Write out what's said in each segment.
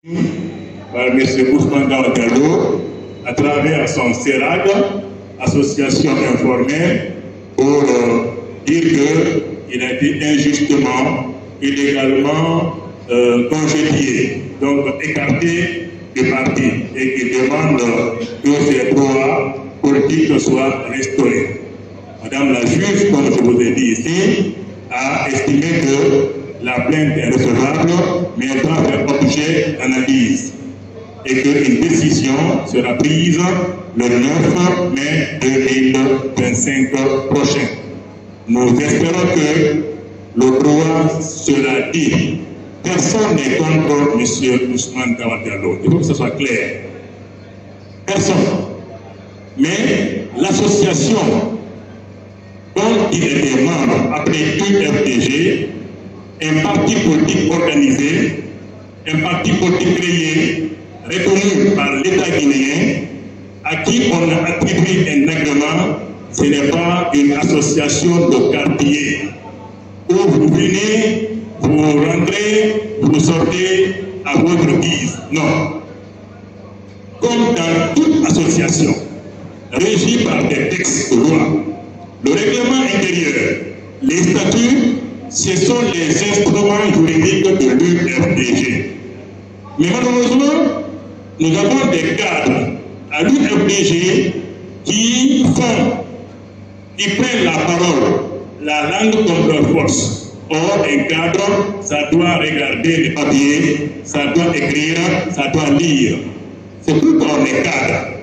par M. Ousmane Diallo à travers son CERAG, association informelle, pour dire qu'il a été injustement, illégalement congédié, donc écarté du parti, et qu'il demande que ses droits politiques soient restaurés. Madame la juge, comme je vous ai dit ici, a estimé que la plainte est recevable, mais elle doit faire objet d'analyse et qu'une décision sera prise le 9 mai 2025 prochain. Nous espérons que le droit sera dit. Personne n'est contre M. Ousmane Diallo. Il faut que ce soit clair. Personne. Mais l'association dont il était membre après UFDG, un parti politique organisé, un parti politique créé, reconnu par l'État guinéen, à qui on a attribué un agrément, ce n'est pas une association de quartier où vous venez, vous rentrez, vous sortez à votre guise. Non. Comme dans toute association régie par des textes de loi, le règlement intérieur, les statuts, ce sont les instruments juridiques de l'UFDG. Mais malheureusement, nous avons des cadres à l'UFDG qui prennent la parole, la langue comme leur force. Or, un cadre, ça doit regarder les papiers, ça doit écrire, ça doit lire. C'est tout qu'on est cadre.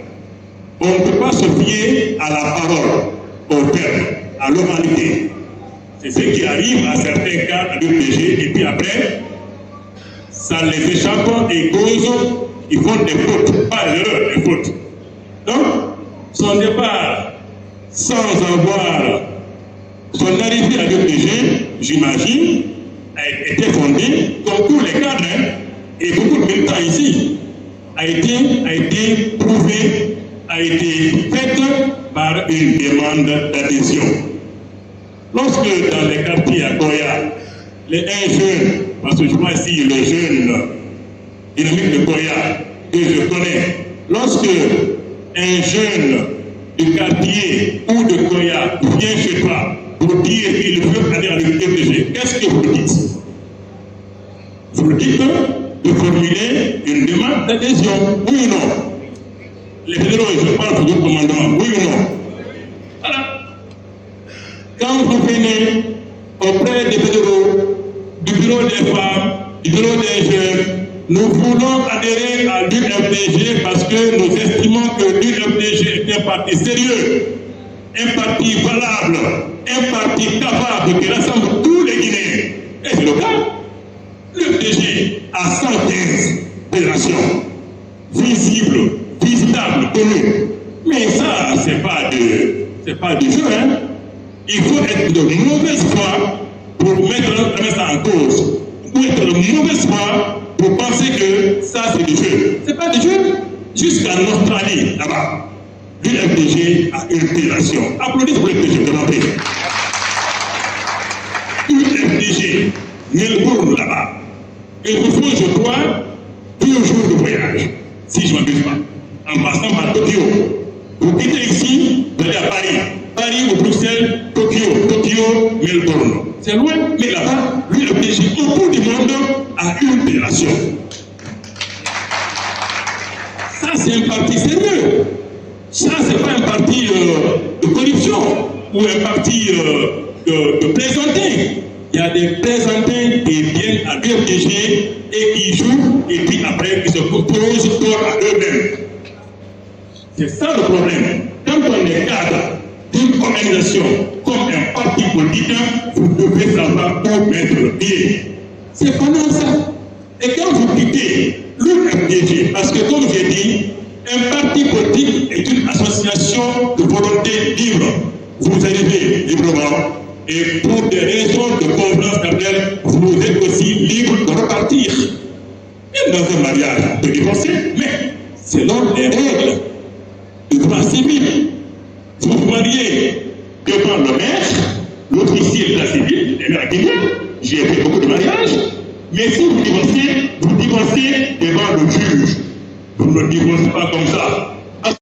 On ne peut pas se fier à la parole, au peuple, à l'humanité. C'est ce qui arrive à certains cas à l'UFDG, et puis après, ça les échappe et cause, ils font des fautes, pas des erreurs, des fautes. Donc, son départ, sans avoir son arrivée à l'UFDG, j'imagine, a été fondée, comme tous les cadres, et beaucoup de militants ici, a été prouvée, a été faite par une demande d'adhésion. Lorsque dans les quartiers à Koya, les jeunes, parce que je vois ici les jeunes dynamiques de Koya, que je connais, lorsque un jeune du quartier ou de Koya vient chez toi pour dire qu'il veut aller à l'UFDG, qu'est-ce que vous dites? Vous dites de formuler une demande d'adhésion, oui ou non? Les fédéraux, je parle de commandement, oui ou non? Voilà. Quand vous venez auprès des fédéraux, du bureau des femmes, du bureau des jeunes, nous voulons adhérer à l'UFDG parce que nous estimons que l'UFDG est un parti sérieux, un parti valable, un parti capable qui rassemble tous les Guinéens. Et c'est le cas. L'UFDG a 115 fédérations visibles, visitables, connues. Mais ça, c'est pas du jeu, hein. Il faut être de mauvaise foi pour mettre ça en cause. Il faut être de mauvaise foi pour penser que ça, c'est du jeu. C'est pas du jeu. Jusqu'en Australie, là-bas, l'UFDG a une fédération. Applaudissez pour l'UFDG, de l'entrée. l'UFDG, Melbourne, là-bas. Il vous faut, je crois, 2 jours de voyage, si je ne m'abuse pas, en passant par Tokyo. Vous quittez ici, vous allez à Paris. Paris ou Bruxelles, Tokyo, Melbourne. C'est loin, mais là-bas, l'UFDG, au bout du monde, a une fédération. Ça, c'est un parti sérieux. Ça, c'est pas un parti de corruption ou un parti de plaisantin. Il y a des plaisantins qui viennent à l'UFDG et qui jouent, et puis après, ils se proposent tort à eux-mêmes. C'est ça le problème. Quand on est cadre d'une organisation comme un parti politique, vous devez savoir où mettre le pied. C'est comment ça? Et quand vous quittez l'UFDG, parce que comme j'ai dit, un parti politique est une association de volonté libre. Vous arrivez librement et pour des raisons de convenance naturelle, vous êtes aussi libre de repartir. Même dans un mariage, on peut divorcer, mais selon les règles du droit civil. Vous vous mariez devant le maire, l'officier de la civile, les maires guinéens. J'ai fait beaucoup de mariages. Mais si vous divorcez devant le juge. Vous ne divorcez pas comme ça.